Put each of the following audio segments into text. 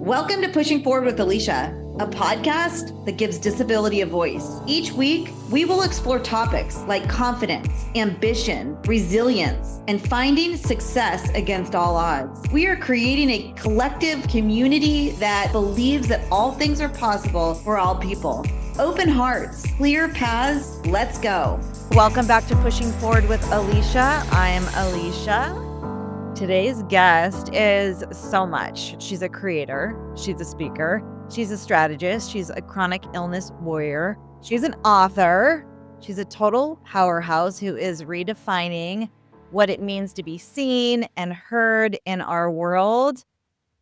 Welcome to Pushing Forward with Alycia, a podcast that gives disability a voice. Each week, we will explore topics like confidence, ambition, resilience, and finding success against all odds. We are creating a collective community that believes that all things are possible for all people. Open hearts, clear paths, let's go. Welcome back to Pushing Forward with Alycia. I'm Alycia. Today's guest is so much. She's a creator, she's a speaker, she's a strategist, she's a chronic illness warrior, she's an author, she's a total powerhouse who is redefining what it means to be seen and heard in our world.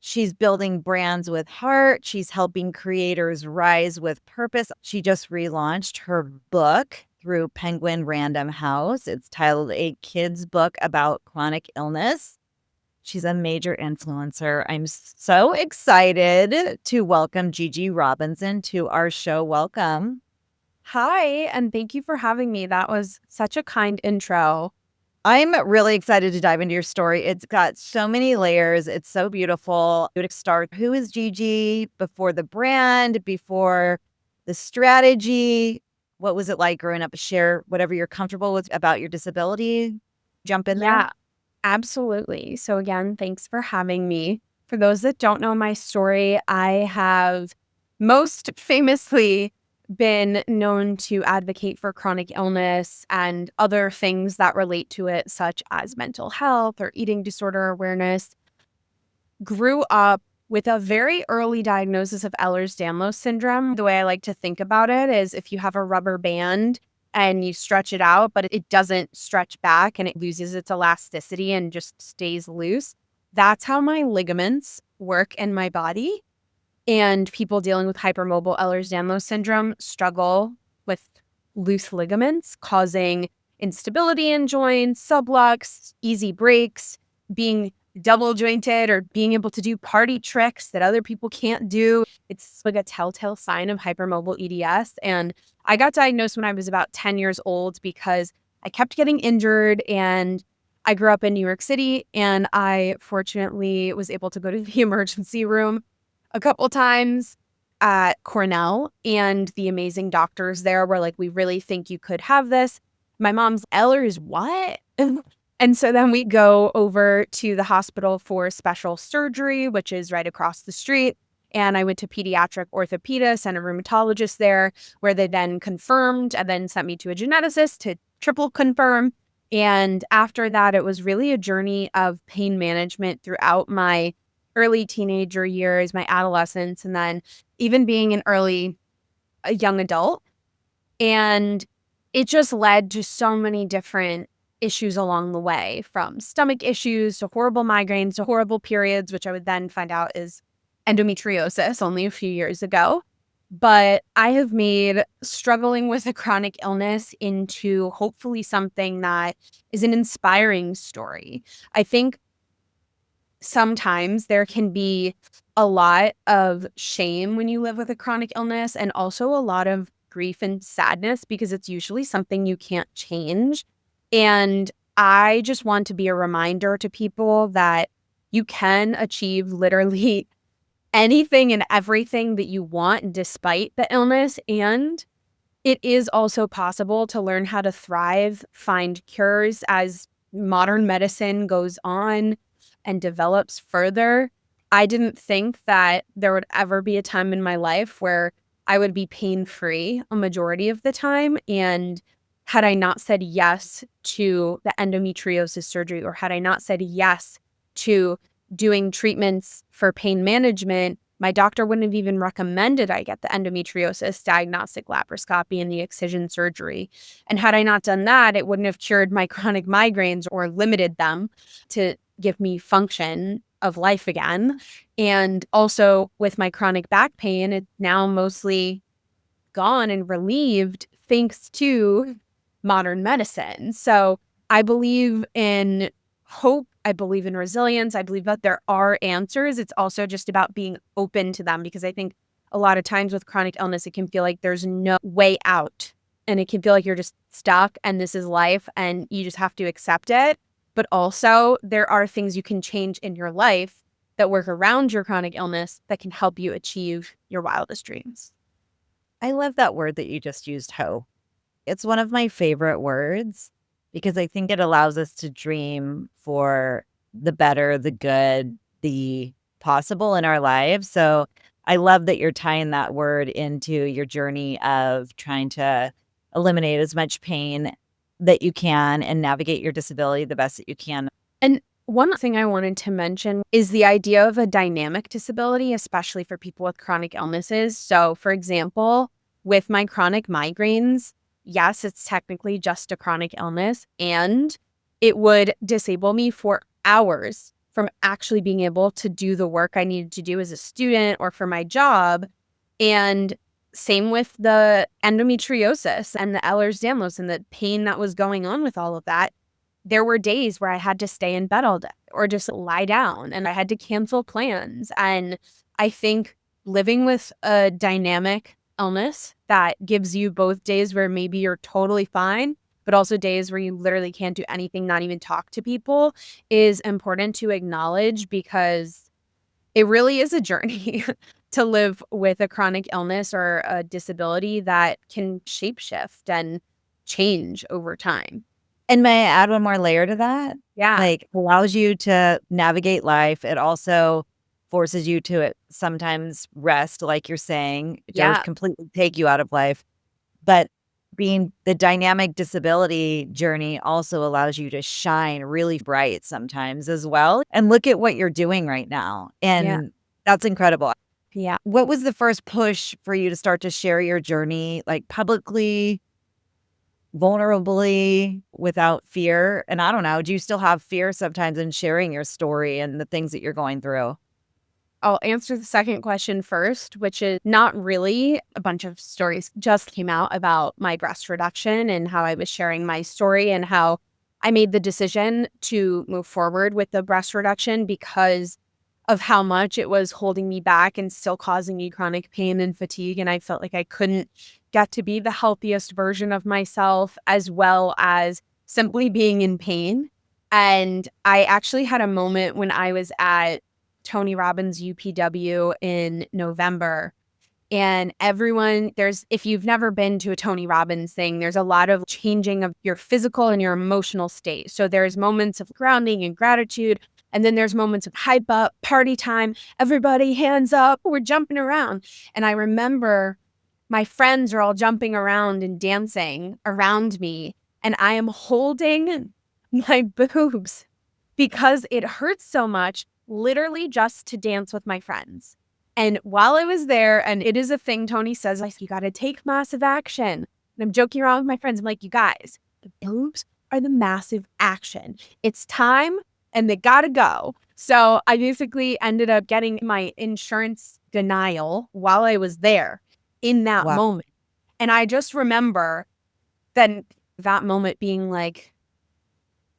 She's building brands with heart. She's helping creators rise with purpose. She just relaunched her book through Penguin Random House. It's titled A Kid's Book About Chronic Illness. She's a major influencer. I'm so excited to welcome Gigi Robinson to our show. Welcome. Hi, and thank you for having me. That was such a kind intro. I'm really excited to dive into your story. It's got so many layers. It's so beautiful. You would start, who is Gigi before the brand, before the strategy? What was it like growing up? Share whatever you're comfortable with about your disability. Jump in there. Yeah, absolutely. So again, thanks for having me. For those that don't know my story, I have most famously been known to advocate for chronic illness and other things that relate to it, such as mental health or eating disorder awareness. Grew up with a very early diagnosis of Ehlers-Danlos syndrome. The way I like to think about it is if you have a rubber band and you stretch it out, but it doesn't stretch back and it loses its elasticity and just stays loose. That's how my ligaments work in my body. And people dealing with hypermobile Ehlers-Danlos syndrome struggle with loose ligaments, causing instability in joints, sublux, easy breaks, being double jointed, or being able to do party tricks that other people can't do. It's like a telltale sign of hypermobile EDS. And I got diagnosed when I was about 10 years old because I kept getting injured, and I grew up in New York City, and I fortunately was able to go to the emergency room a couple times at Cornell, and the amazing doctors there were like, we really think you could have this. My mom's Ehlers, what? And so then we go over to the hospital for special surgery, which is right across the street. And I went to pediatric orthopedist and a rheumatologist there, where they then confirmed and then sent me to a geneticist to triple confirm. And after that, it was really a journey of pain management throughout my early teenager years, my adolescence, and then even being a young adult. And it just led to so many different issues along the way, from stomach issues to horrible migraines to horrible periods, which I would then find out is endometriosis only a few years ago. But I have made struggling with a chronic illness into hopefully something that is an inspiring story. I think sometimes there can be a lot of shame when you live with a chronic illness, and also a lot of grief and sadness because it's usually something you can't change. And I just want to be a reminder to people that you can achieve literally anything and everything that you want despite the illness. And it is also possible to learn how to thrive, find cures as modern medicine goes on and develops further. I didn't think that there would ever be a time in my life where I would be pain-free a majority of the time. And had I not said yes to the endometriosis surgery, or had I not said yes to doing treatments for pain management, my doctor wouldn't have even recommended I get the endometriosis diagnostic laparoscopy and the excision surgery. And had I not done that, it wouldn't have cured my chronic migraines or limited them to give me function of life again. And also with my chronic back pain, it's now mostly gone and relieved thanks to modern medicine. So I believe in hope. I believe in resilience. I believe that there are answers. It's also just about being open to them, because I think a lot of times with chronic illness, it can feel like there's no way out, and it can feel like you're just stuck and this is life and you just have to accept it. But also there are things you can change in your life that work around your chronic illness that can help you achieve your wildest dreams. I love that word that you just used, hope. It's one of my favorite words because I think it allows us to dream for the better, the good, the possible in our lives. So I love that you're tying that word into your journey of trying to eliminate as much pain that you can and navigate your disability the best that you can. And one thing I wanted to mention is the idea of a dynamic disability, especially for people with chronic illnesses. So, for example, with my chronic migraines, yes, it's technically just a chronic illness, and it would disable me for hours from actually being able to do the work I needed to do as a student or for my job. And same with the endometriosis and the Ehlers-Danlos and the pain that was going on with all of that. There were days where I had to stay in bed all day or just lie down, and I had to cancel plans. And I think living with a dynamic illness that gives you both days where maybe you're totally fine, but also days where you literally can't do anything, not even talk to people, is important to acknowledge, because it really is a journey to live with a chronic illness or a disability that can shapeshift and change over time. And may I add one more layer to that? Yeah. Like, allows you to navigate life. It also forces you to sometimes rest, like you're saying. It does completely take you out of life. But being the dynamic disability journey also allows you to shine really bright sometimes as well. And look at what you're doing right now. And that's incredible. Yeah. What was the first push for you to start to share your journey, like publicly, vulnerably, without fear? And I don't know, do you still have fear sometimes in sharing your story and the things that you're going through? I'll answer the second question first, which is not really. A bunch of stories just came out about my breast reduction and how I was sharing my story and how I made the decision to move forward with the breast reduction because of how much it was holding me back and still causing me chronic pain and fatigue. And I felt like I couldn't get to be the healthiest version of myself, as well as simply being in pain. And I actually had a moment when I was at Tony Robbins' UPW in November. And everyone, if you've never been to a Tony Robbins thing, there's a lot of changing of your physical and your emotional state. So there's moments of grounding and gratitude. And then there's moments of hype up, party time, everybody hands up, we're jumping around. And I remember my friends are all jumping around and dancing around me. And I am holding my boobs because it hurts so much, literally just to dance with my friends. And while I was there, and it is a thing Tony says, like, you got to take massive action. And I'm joking around with my friends. I'm like, you guys, the boobs are the massive action. It's time and they got to go. So I basically ended up getting my insurance denial while I was there in that moment. And I just remember then that moment being like,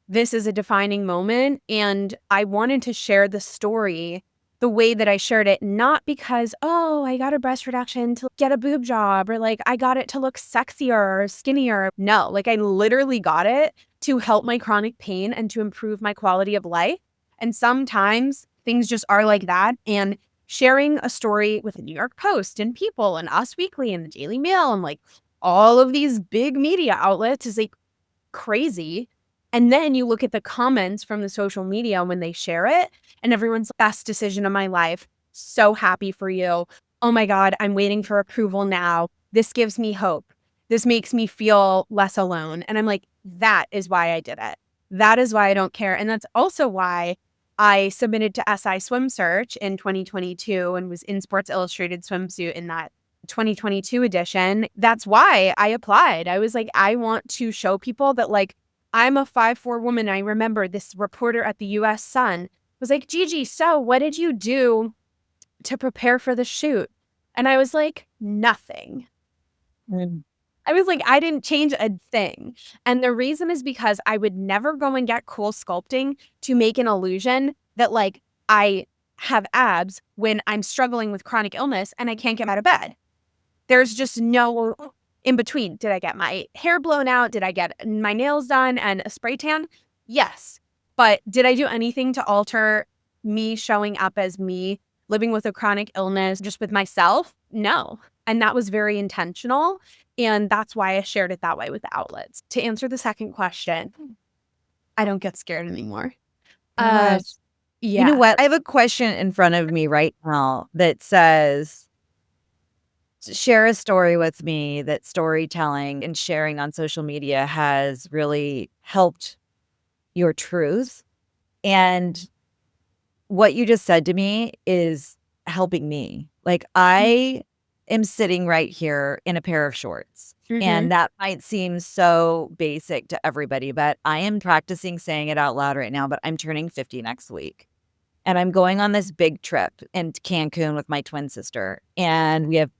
this is a defining moment. And I wanted to share the story the way that I shared it, not because, oh, I got a breast reduction to get a boob job, or like I got it to look sexier or skinnier. No, like I literally got it to help my chronic pain and to improve my quality of life. And sometimes things just are like that. And sharing a story with the New York Post and People and Us Weekly and the Daily Mail and like all of these big media outlets is like crazy. And then you look at the comments from the social media when they share it, and everyone's best decision of my life. So happy for you. Oh my God, I'm waiting for approval now. This gives me hope. This makes me feel less alone. And I'm like, that is why I did it. That is why I don't care. And that's also why I submitted to SI Swim Search in 2022 and was in Sports Illustrated swimsuit in that 2022 edition. That's why I applied. I was like, I want to show people that like, I'm a 5'4" woman. I remember this reporter at the US Sun was like, Gigi, so what did you do to prepare for the shoot? And I was like, nothing. I was like, I didn't change a thing. And the reason is because I would never go and get cool sculpting to make an illusion that like I have abs when I'm struggling with chronic illness and I can't get out of bed. There's just no in between. Did I get my hair blown out? Did I get my nails done and a spray tan? Yes. But did I do anything to alter me showing up as me, living with a chronic illness, just with myself? No. And that was very intentional. And that's why I shared it that way with the outlets. To answer the second question, I don't get scared anymore. Gosh. You know Yeah. what? I have a question in front of me right now that says, share a story with me that storytelling and sharing on social media has really helped your truth. And what you just said to me is helping me. Like, I am sitting right here in a pair of shorts. Mhm. And that might seem so basic to everybody, but I am practicing saying it out loud right now. But I'm turning 50 next week. And I'm going on this big trip in Cancun with my twin sister. And we have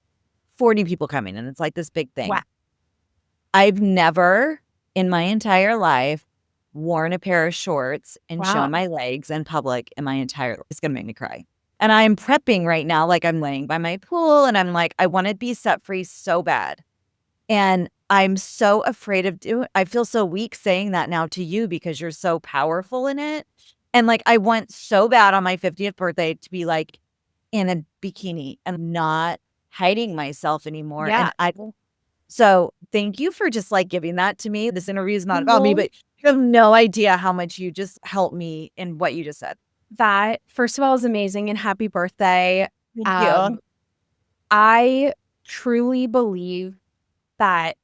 40 people coming. And it's like this big thing. Wow. I've never in my entire life worn a pair of shorts and Wow. shown my legs in public in my entire life. It's going to make me cry. And I'm prepping right now, like I'm laying by my pool and I'm like, I want to be set free so bad. And I'm so afraid of doing, I feel so weak saying that now to you because you're so powerful in it. And like, I want so bad on my 50th birthday to be like in a bikini and not hiding myself anymore. Yeah. So thank you for just like giving that to me. This interview is not about me, Well, but you have no idea how much you just helped me in what you just said. that, first of all, is amazing and happy birthday. Thank you. I truly believe that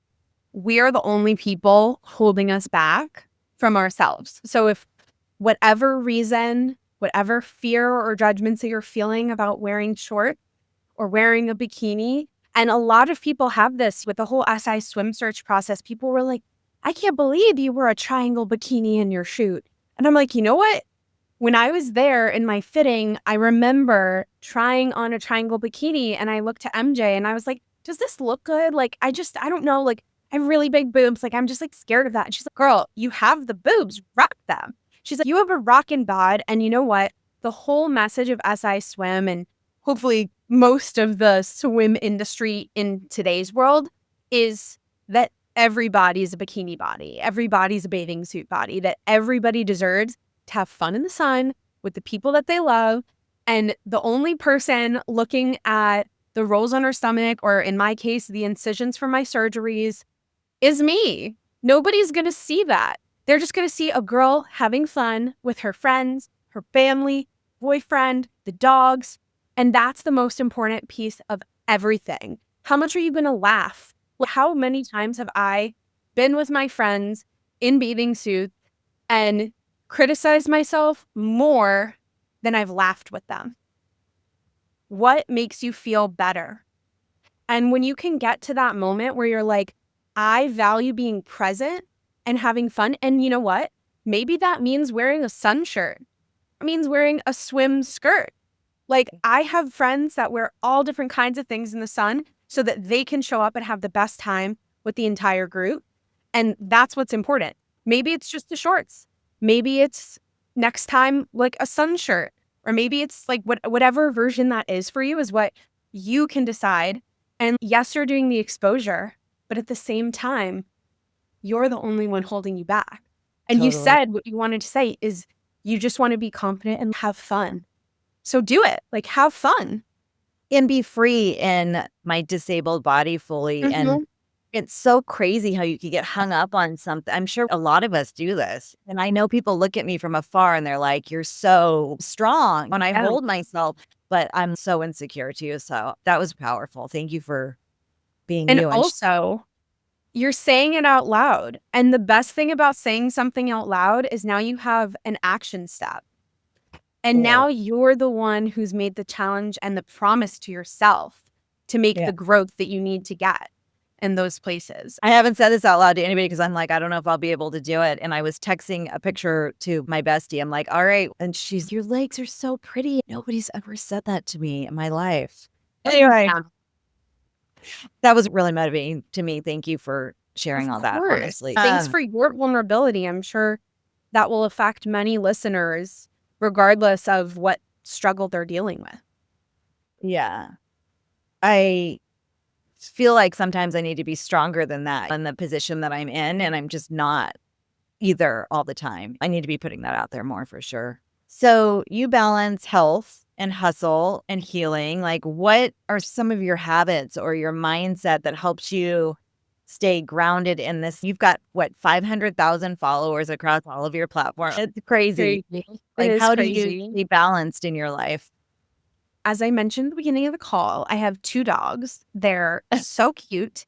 we are the only people holding us back from ourselves. So if whatever reason, whatever fear or judgments that you're feeling about wearing shorts or wearing a bikini, and a lot of people have this with the whole SI swim search process. People were like, I can't believe you wore a triangle bikini in your shoot. And I'm like, you know what? When I was there in my fitting, I remember trying on a triangle bikini and I looked to MJ and I was like, does this look good? Like, I don't know. Like, I have really big boobs. Like, I'm just like scared of that. And she's like, girl, you have the boobs, rock them. She's like, you have a rockin' bod. And you know what? The whole message of SI Swim and hopefully most of the swim industry in today's world is that everybody's a bikini body. Everybody's a bathing suit body, that everybody deserves to have fun in the sun with the people that they love. And the only person looking at the rolls on her stomach, or in my case, the incisions from my surgeries, is me. Nobody's going to see that. They're just going to see a girl having fun with her friends, her family, boyfriend, the dogs. And that's the most important piece of everything. How much are you going to laugh? How many times have I been with my friends in bathing suits and criticized myself more than I've laughed with them? What makes you feel better? And when you can get to that moment where you're like, I value being present and having fun. And you know what? Maybe that means wearing a sun shirt. It means wearing a swim skirt. Like, I have friends that wear all different kinds of things in the sun so that they can show up and have the best time with the entire group. And that's what's important. Maybe it's just the shorts. Maybe it's next time like a sun shirt. Or maybe it's like whatever version that is for you is what you can decide. And yes, you're doing the exposure, but at the same time, you're the only one holding you back. And you Totally. said what you wanted to say is you just want to be confident and have fun. So do it. Like, have fun. And be free in my disabled body fully. And it's so crazy how you could get hung up on something. I'm sure a lot of us do this. And I know people look at me from afar and they're like, you're so strong when I Yeah. hold myself, but I'm so insecure too. So that was powerful. Thank you for being And you. also, you're saying it out loud. And the best thing about saying something out loud is now you have an action step. And now you're the one who's made the challenge and the promise to yourself to make the growth that you need to get in those places. I haven't said this out loud to anybody because I'm like, I don't know if I'll be able to do it. And I was texting a picture to my bestie. I'm like, all right. And she's, your legs are so pretty. Nobody's ever said that to me in my life. Anyway, Yeah. that was really motivating to me. Thank you for sharing all that, course. honestly. Thanks for your vulnerability. I'm sure that will affect many listeners, regardless of what struggle they're dealing with. Yeah. I feel like sometimes I need to be stronger than that in the position that I'm in, and I'm just not either all the time. I need to be putting that out there more for sure. So you balance health and hustle and healing. Like, what are some of your habits or your mindset that helps you stay grounded in this? You've got what, 500,000 followers across all of your platforms. It's crazy. Crazy. It Like, is how do you crazy. stay balanced in your life? As I mentioned at the beginning of the call, I have 2 dogs. They're so cute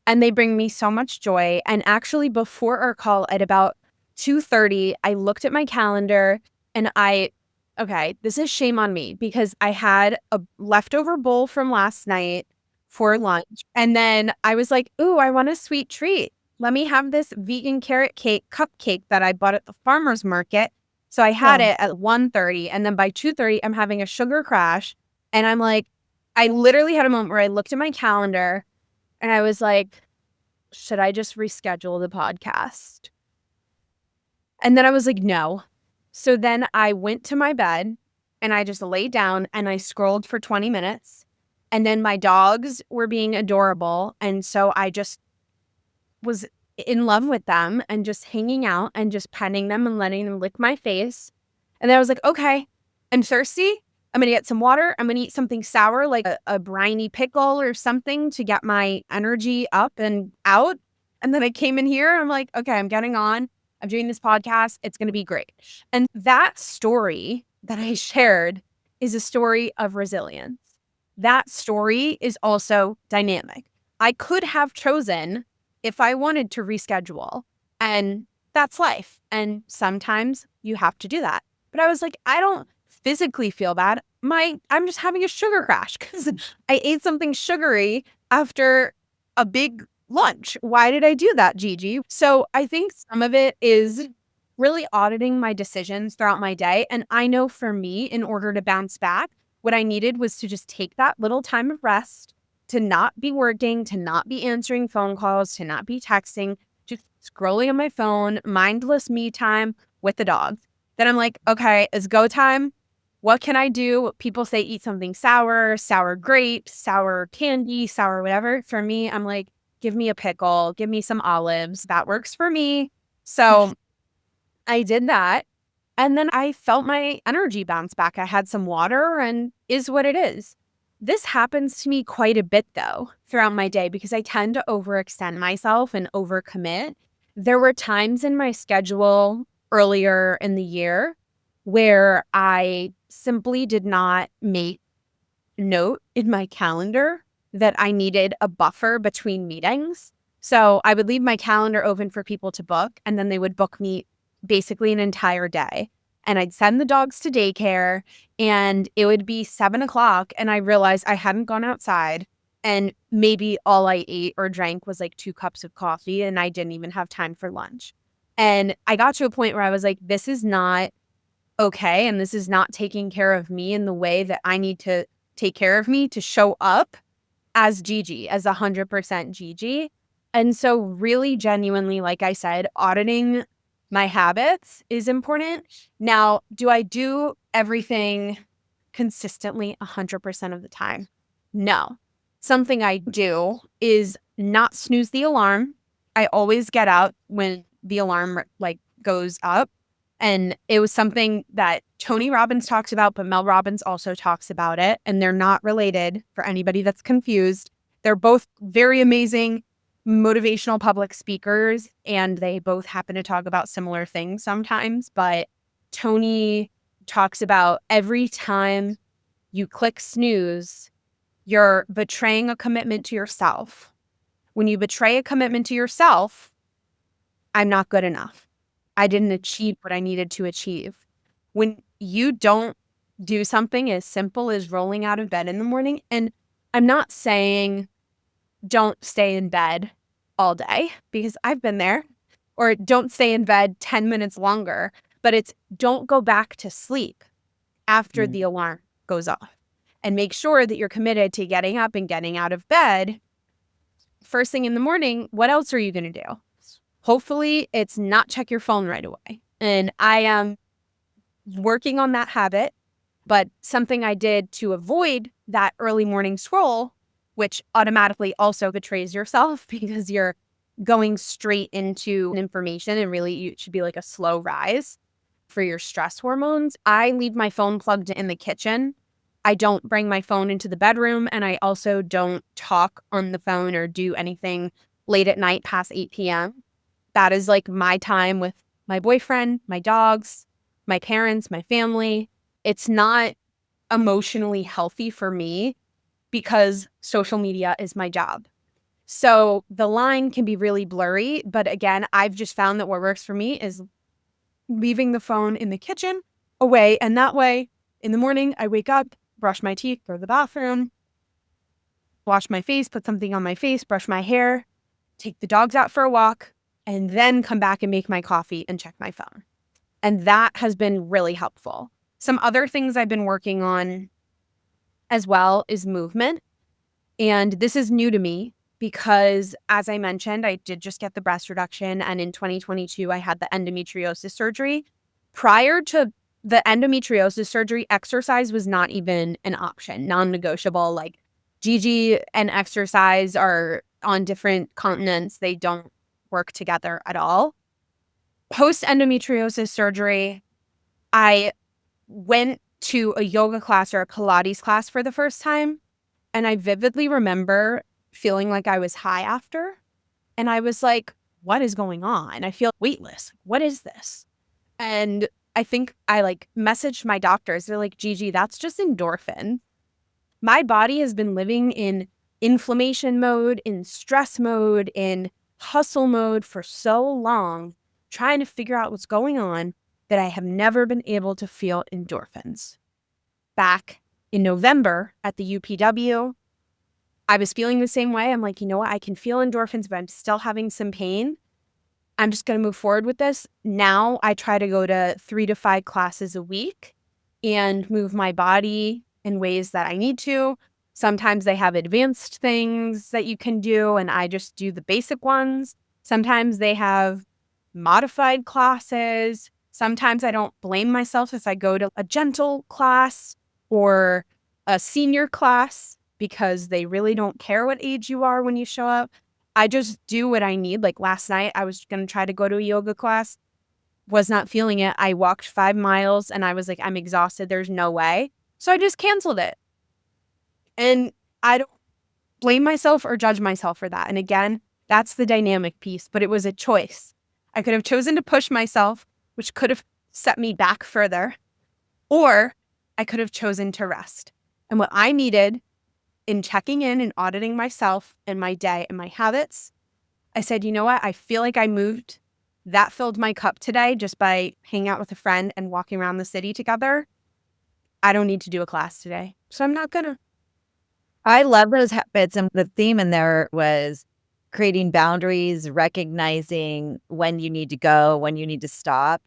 and they bring me so much joy. And actually, before our call at about 2:30, I looked at my calendar and okay, this is shame on me because I had a leftover bowl from last night for lunch. And then I was like, ooh, I want a sweet treat. Let me have this vegan carrot cake cupcake that I bought at the farmer's market. So I had it at 1:30, and then by 2:30, I'm having a sugar crash. And I'm like, I literally had a moment where I looked at my calendar and I was like, should I just reschedule the podcast? And then I was like, no. So then I went to my bed and I just laid down and I scrolled for 20 minutes. And then my dogs were being adorable. And so I just was in love with them and just hanging out and just petting them and letting them lick my face. And then I was like, okay, I'm thirsty. I'm going to get some water. I'm going to eat something sour, like a briny pickle or something to get my energy up and out. And then I came in here and I'm like, okay, I'm getting on. I'm doing this podcast. It's going to be great. And that story that I shared is a story of resilience. That story is also dynamic. I could have chosen if I wanted to reschedule, and that's life. And sometimes you have to do that. But I was like, I don't physically feel bad. I'm just having a sugar crash because I ate something sugary after a big lunch. Why did I do that, Gigi? So I think some of it is really auditing my decisions throughout my day. And I know for me, in order to bounce back, what I needed was to just take that little time of rest, to not be working, to not be answering phone calls, to not be texting, just scrolling on my phone, mindless me time with the dog. Then I'm like, okay, it's go time. What can I do? People say eat something sour, sour grapes, sour candy, sour whatever. For me, I'm like, give me a pickle, give me some olives. That works for me. So I did that. And then I felt my energy bounce back. I had some water and is what it is. This happens to me quite a bit, though, throughout my day because I tend to overextend myself and overcommit. There were times in my schedule earlier in the year where I simply did not make note in my calendar that I needed a buffer between meetings. So I would leave my calendar open for people to book, and then they would book me basically an entire day. And I'd send the dogs to daycare, and it would be 7:00, and I realized I hadn't gone outside, and maybe all I ate or drank was like 2 cups of coffee, and I didn't even have time for lunch. And I got to a point where I was like, this is not okay, and this is not taking care of me in the way that I need to take care of me to show up as Gigi, as 100% Gigi. And so really genuinely, like I said, auditing my habits is important. Now, do I do everything consistently 100% of the time? No. Something I do is not snooze the alarm. I always get out when the alarm goes up. And it was something that Tony Robbins talks about, but Mel Robbins also talks about it. And they're not related for anybody that's confused. They're both very amazing motivational public speakers, and they both happen to talk about similar things sometimes. But Tony talks about every time you click snooze, you're betraying a commitment to yourself. When you betray a commitment to yourself, I'm not good enough. I didn't achieve what I needed to achieve. When you don't do something as simple as rolling out of bed in the morning, and I'm not saying don't stay in bed all day because I've been there, or don't stay in bed 10 minutes longer, but it's don't go back to sleep after the alarm goes off, and make sure that you're committed to getting up and getting out of bed first thing in the morning. What else are you going to do? Hopefully it's not check your phone right away. And I am working on that habit, but something I did to avoid that early morning scroll, which automatically also betrays yourself because you're going straight into information and really it should be like a slow rise. for your stress hormones. I leave my phone plugged in the kitchen. I don't bring my phone into the bedroom, and I also don't talk on the phone or do anything late at night past 8 p.m. That is like my time with my boyfriend, my dogs, my parents, my family. It's not emotionally healthy for me because social media is my job. So the line can be really blurry. But again, I've just found that what works for me is leaving the phone in the kitchen away. And that way, in the morning, I wake up, brush my teeth, go to the bathroom, wash my face, put something on my face, brush my hair, take the dogs out for a walk, and then come back and make my coffee and check my phone. And that has been really helpful. Some other things I've been working on as well is movement. And this is new to me because, as I mentioned, I did just get the breast reduction. And in 2022, I had the endometriosis surgery. Prior to the endometriosis surgery, exercise was not even an option, non-negotiable. Like Gigi and exercise are on different continents. They don't work together at all. Post endometriosis surgery, I went to a yoga class or a Pilates class for the first time. And I vividly remember feeling like I was high after. And I was like, what is going on? I feel weightless. What is this? And I think I messaged my doctors. They're like, Gigi, that's just endorphin. My body has been living in inflammation mode, in stress mode, in hustle mode for so long, trying to figure out what's going on, that I have never been able to feel endorphins. Back in November at the UPW, I was feeling the same way. I'm like, you know what? I can feel endorphins, but I'm still having some pain. I'm just going to move forward with this. Now I try to go to 3 to 5 classes a week and move my body in ways that I need to. Sometimes they have advanced things that you can do, and I just do the basic ones. Sometimes they have modified classes. Sometimes I don't blame myself if I go to a gentle class or a senior class because they really don't care what age you are when you show up. I just do what I need. Like last night, I was going to try to go to a yoga class, was not feeling it. I walked 5 miles and I was like, I'm exhausted. There's no way. So I just canceled it. And I don't blame myself or judge myself for that. And again, that's the dynamic piece, but it was a choice. I could have chosen to push myself, which could have set me back further, or I could have chosen to rest. And what I needed in checking in and auditing myself and my day and my habits, I said, you know what? I feel like I moved. That filled my cup today just by hanging out with a friend and walking around the city together. I don't need to do a class today, so I'm not gonna. I love those habits. And the theme in there was creating boundaries, recognizing when you need to go, when you need to stop.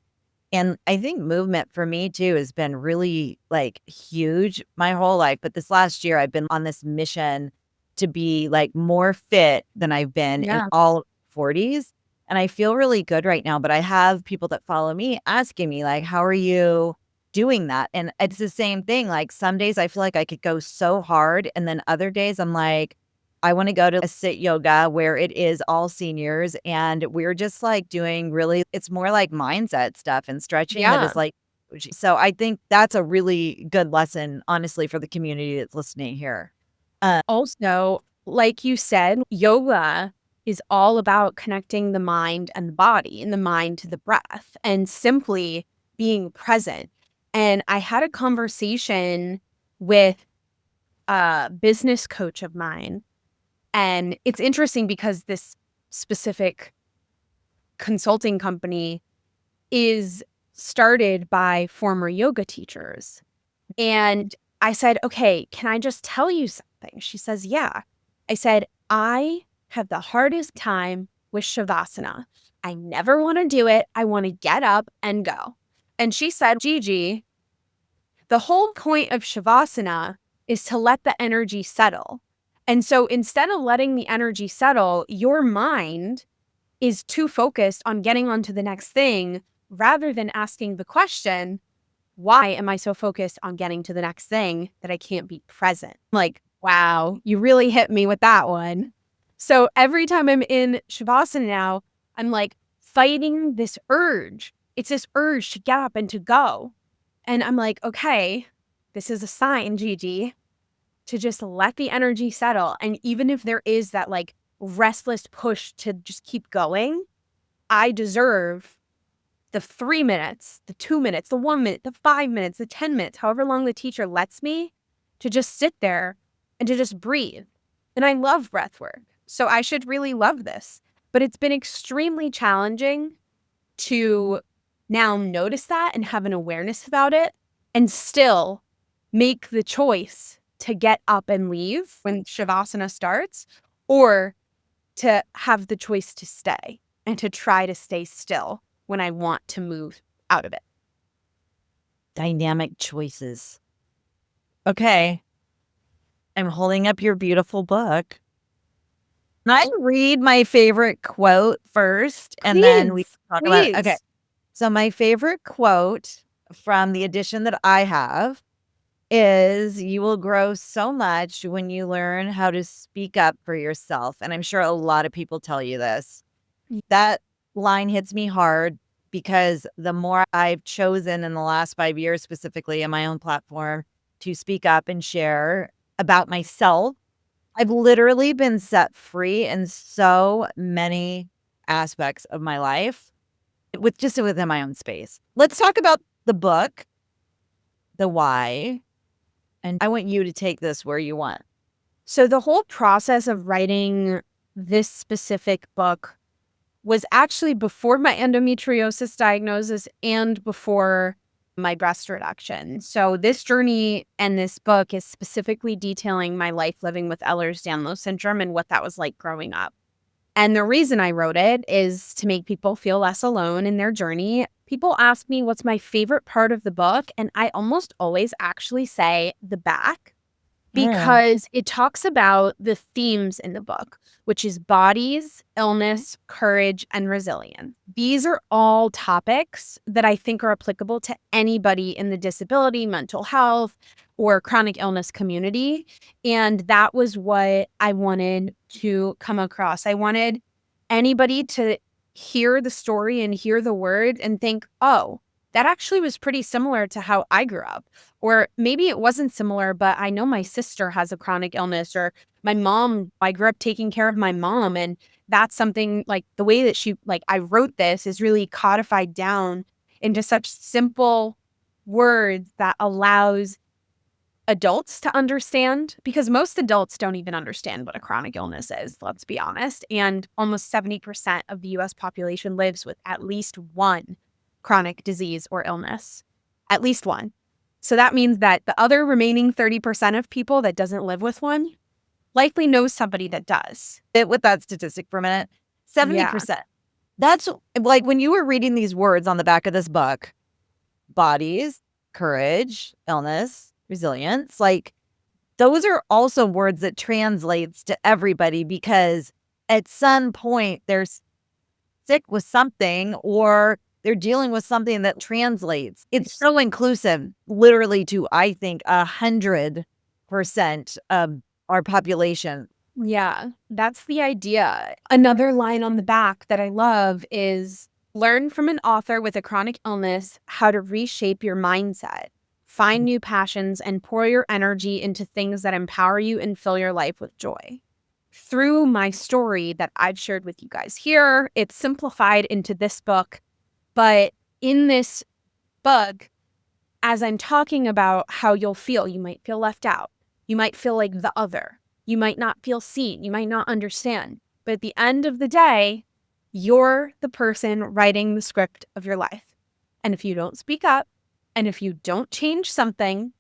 And I think movement for me too has been really huge my whole life. But this last year, I've been on this mission to be more fit than I've been in all 40s. And I feel really good right now. But I have people that follow me asking me how are you doing that? And it's the same thing. Some days I feel like I could go so hard. And then other days I'm like, I want to go to a sit yoga where it is all seniors. And we're just doing really, it's more like mindset stuff and stretching that is so I think that's a really good lesson, honestly, for the community that's listening here. Also, like you said, yoga is all about connecting the mind and the body, and the mind to the breath, and simply being present. And I had a conversation with a business coach of mine. And it's interesting because this specific consulting company is started by former yoga teachers. And I said, okay, can I just tell you something? She says, yeah. I said, I have the hardest time with Shavasana. I never want to do it. I want to get up and go. And she said, Gigi, the whole point of Shavasana is to let the energy settle. And so instead of letting the energy settle, your mind is too focused on getting on to the next thing rather than asking the question, why am I so focused on getting to the next thing that I can't be present? Wow, you really hit me with that one. So every time I'm in Shavasana now, I'm fighting this urge it's this urge to get up and to go. And I'm like, okay, this is a sign, Gigi, to just let the energy settle. And even if there is that like restless push to just keep going, I deserve the 3 minutes, the 2 minutes, the 1 minute, the 5 minutes, the 10 minutes, however long the teacher lets me to just sit there and to just breathe. And I love breath work. So I should really love this. But it's been extremely challenging to now notice that and have an awareness about it and still make the choice to get up and leave when Shavasana starts, or to have the choice to stay and to try to stay still when I want to move out of it. Dynamic choices. Okay. I'm holding up your beautiful book. Can I read my favorite quote first, and then we talk about it? Okay. So my favorite quote from the edition that I have is, "You will grow so much when you learn how to speak up for yourself." And I'm sure a lot of people tell you this. That line hits me hard because the more I've chosen in the last 5 years, specifically in my own platform, to speak up and share about myself, I've literally been set free in so many aspects of my life within my own space. Let's talk about the book, the why, and I want you to take this where you want. So the whole process of writing this specific book was actually before my endometriosis diagnosis and before my breast reduction. So this journey and this book is specifically detailing my life living with Ehlers-Danlos syndrome and what that was like growing up. And the reason I wrote it is to make people feel less alone in their journey. People ask me what's my favorite part of the book, and I almost always actually say the back, because it talks about the themes in the book, which is bodies, illness, courage, and resilience. These are all topics that I think are applicable to anybody in the disability, mental health, or chronic illness community. And that was what I wanted to come across. I wanted anybody to hear the story and hear the word and think, oh, that actually was pretty similar to how I grew up. Or maybe it wasn't similar, but I know my sister has a chronic illness, or my mom, I grew up taking care of my mom. And that's something like the way that I wrote this is really codified down into such simple words that allows adults to understand, because most adults don't even understand what a chronic illness is, let's be honest. And almost 70% of the US population lives with at least one chronic disease or illness, at least one. So that means that the other remaining 30% of people that doesn't live with one likely knows somebody that does. With that statistic for a minute, 70%. Yeah. That's like when you were reading these words on the back of this book, bodies, courage, illness, resilience, like those are also words that translates to everybody, because at some point they're sick with something or they're dealing with something that translates. It's so inclusive, literally to, I think, 100% of our population. Yeah, that's the idea. Another line on the back that I love is, learn from an author with a chronic illness how to reshape your mindset, find new passions, and pour your energy into things that empower you and fill your life with joy. Through my story that I've shared with you guys here, it's simplified into this book. But in this book, as I'm talking about how you'll feel, you might feel left out. You might feel like the other. You might not feel seen. You might not understand. But at the end of the day, you're the person writing the script of your life. And if you don't speak up, and if you don't change something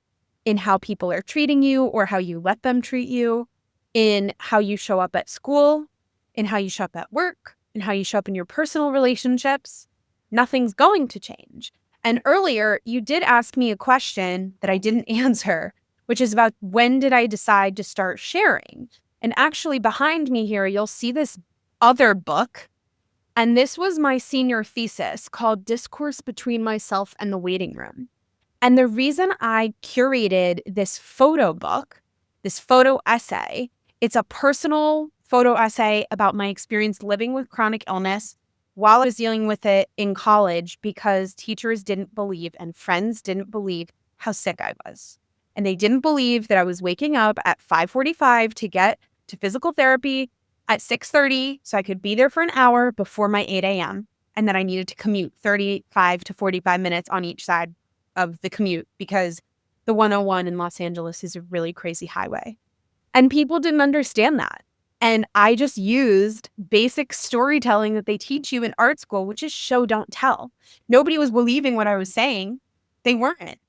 in how people are treating you or how you let them treat you, in how you show up at school, in how you show up at work, in how you show up in your personal relationships, nothing's going to change. And earlier, you did ask me a question that I didn't answer, which is about when did I decide to start sharing? And actually behind me here, you'll see this other book. And this was my senior thesis called Discourse Between Myself and the Waiting Room. And the reason I curated this photo book, this photo essay, it's a personal photo essay about my experience living with chronic illness while I was dealing with it in college because teachers didn't believe and friends didn't believe how sick I was. And they didn't believe that I was waking up at 5:45 to get to physical therapy at 6:30 so I could be there for an hour before my 8 a.m. and that I needed to commute 35 to 45 minutes on each side of the commute because the 101 in Los Angeles is a really crazy highway. And people didn't understand that. And I just used basic storytelling that they teach you in art school, which is show, don't tell. Nobody was believing what I was saying. They weren't.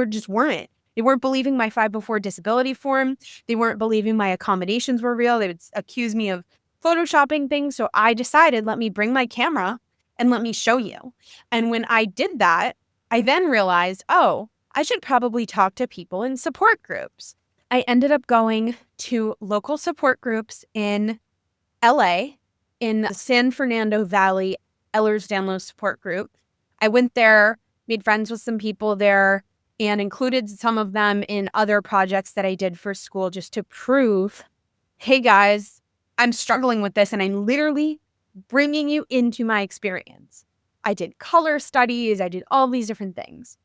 Just weren't. They weren't believing my 504 disability form. They weren't believing my accommodations were real. They would accuse me of photoshopping things. So I decided, let me bring my camera and let me show you. And when I did that, I then realized, oh, I should probably talk to people in support groups. I ended up going to local support groups in LA, in the San Fernando Valley Ehlers-Danlos support group. I went there, made friends with some people there, and included some of them in other projects that I did for school just to prove, hey guys, I'm struggling with this and I'm literally bringing you into my experience. I did color studies, I did all these different things.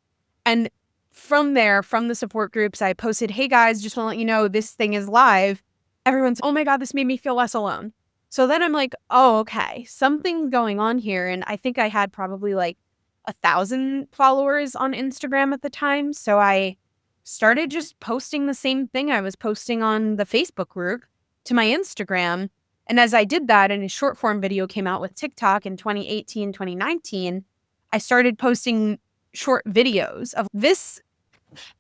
And from there, from the support groups, I posted, hey guys, just want to let you know this thing is live. Everyone's, oh my God, this made me feel less alone. So then I'm like, oh, okay, something's going on here. And I think I had probably like 1,000 followers on Instagram at the time. So I started just posting the same thing I was posting on the Facebook group to my Instagram. And as I did that, and a short form video came out with TikTok in 2018, 2019, I started posting short videos of this,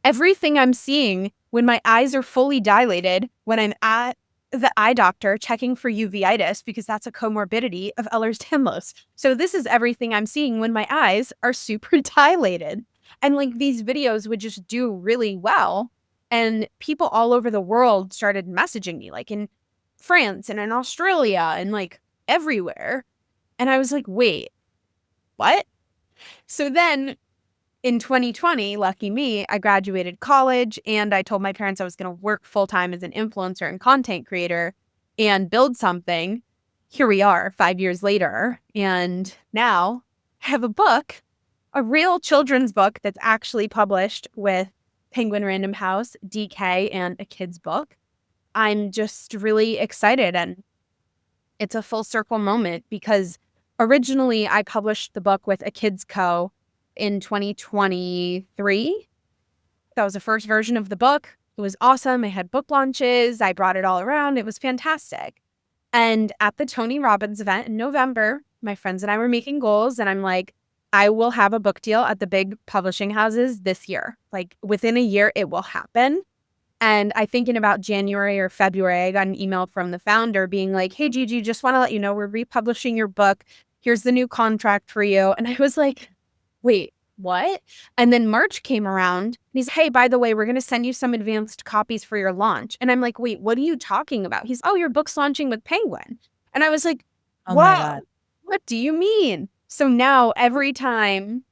everything I'm seeing when my eyes are fully dilated, when I'm at the eye doctor checking for uveitis, because that's a comorbidity of Ehlers-Danlos. So this is everything I'm seeing when my eyes are super dilated. And like these videos would just do really well. And people all over the world started messaging me, like in France and in Australia and like everywhere. And I was like, wait, what? So then in 2020, lucky me, I graduated college and I told my parents I was going to work full-time as an influencer and content creator and build something. Here we are 5 years later. And now I have a book, a real children's book that's actually published with Penguin Random House, DK, and a kid's book. I'm just really excited. And it's a full circle moment because originally I published the book with a kids co in 2023. That was the first version of the book. It was awesome. I had book launches. I brought it all around. It was fantastic. And at the Tony Robbins event in November, my friends and I were making goals. And I'm like, I will have a book deal at the big publishing houses this year. Like within a year, it will happen. And I think in about January or February, I got an email from the founder being like, hey, Gigi, just want to let you know we're republishing your book. Here's the new contract for you. And I was like, wait, what? And then March came around and he's, hey, by the way, we're going to send you some advanced copies for your launch. And I'm like, wait, what are you talking about? He's, oh, your book's launching with Penguin. And I was like, Oh my wow, God. what do you mean? So now every time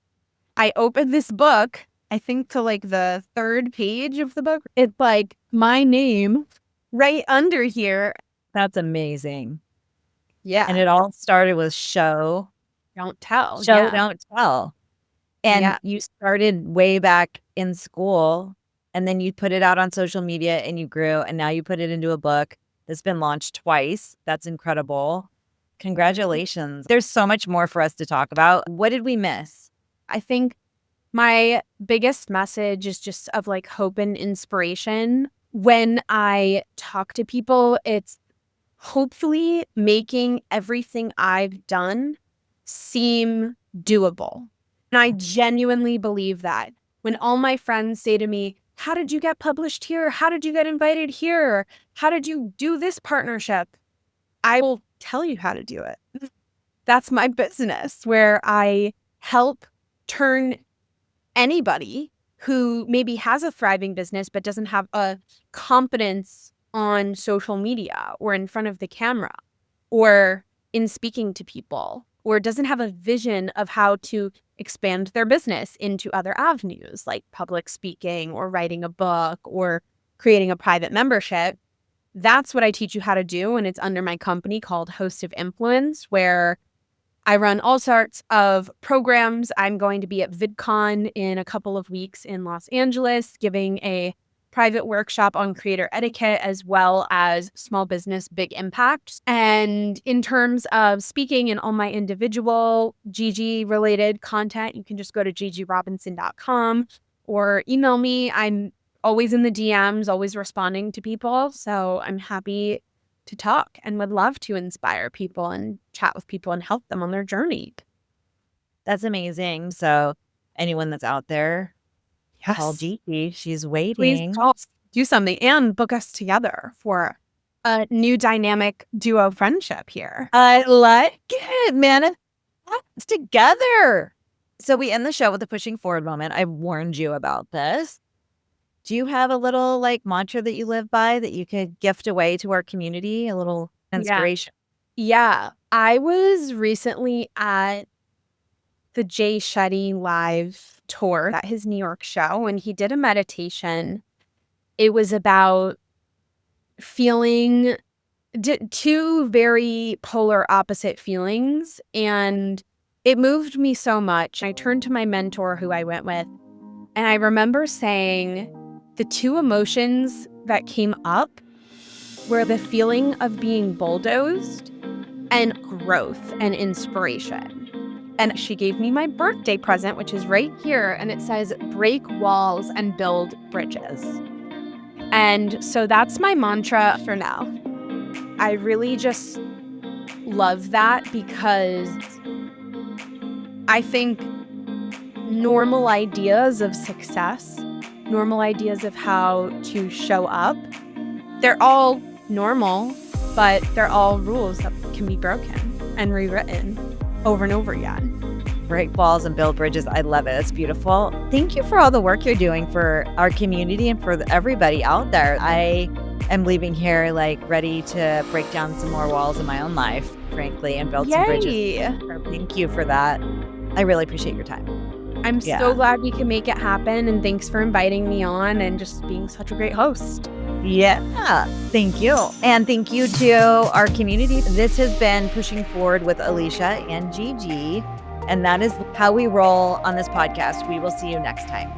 I open this book, I think to like the third page of the book, it's like my name right under here. That's amazing. Yeah. And it all started with show, don't tell. show, Yeah. don't tell. And Yeah. you started way back in school and then you put it out on social media and you grew and now you put it into a book that's been launched twice. That's incredible. Congratulations. There's so much more for us to talk about. What did we miss? I think my biggest message is just of like hope and inspiration. When I talk to people, it's hopefully making everything I've done seem doable. And I genuinely believe that. When all my friends say to me, how did you get published here? How did you get invited here? How did you do this partnership? I will tell you how to do it. That's my business, where I help turn anybody who maybe has a thriving business but doesn't have a competence on social media or in front of the camera or in speaking to people, or doesn't have a vision of how to expand their business into other avenues like public speaking or writing a book or creating a private membership. That's what I teach you how to do. And it's under my company called Host of Influence, where I run all sorts of programs. I'm going to be at VidCon in a couple of weeks in Los Angeles, giving a private workshop on creator etiquette as well as small business big impact. And in terms of speaking and all my individual Gigi related content, you can just go to gigirobinson.com or email me. I'm always in the DMs, always responding to people. So I'm happy to talk and would love to inspire people and chat with people and help them on their journey. That's amazing. So anyone that's out there, call Gigi. She's waiting. Please call, do something, and book us together for a new dynamic duo friendship here. I like it, man. It's together. So we end the show with a pushing forward moment. I warned you about this. Do you have a little like mantra that you live by that you could gift away to our community? A little inspiration. Yeah. I was recently at the Jay Shetty live tour at his New York show, and he did a meditation. It was about feeling two very polar opposite feelings, and it moved me so much. I turned to my mentor who I went with, and I remember saying the two emotions that came up were the feeling of being bulldozed and growth and inspiration. And she gave me my birthday present, which is right here, and it says, break walls and build bridges. And so that's my mantra for now. I really just love that because I think normal ideas of success, normal ideas of how to show up, they're all normal, but they're all rules that can be broken and rewritten over and over again. Break walls and build bridges. I love it. It's beautiful. Thank you for all the work you're doing for our community and for everybody out there. I am leaving here like ready to break down some more walls in my own life, frankly, and build some bridges. Thank you for that. I really appreciate your time. I'm so glad we can make it happen, and thanks for inviting me on and just being such a great host. Yeah, thank you. And thank you to our community. This has been Pushing Forward with Alycia and Gigi, and that is how we roll on this podcast. We will see you next time.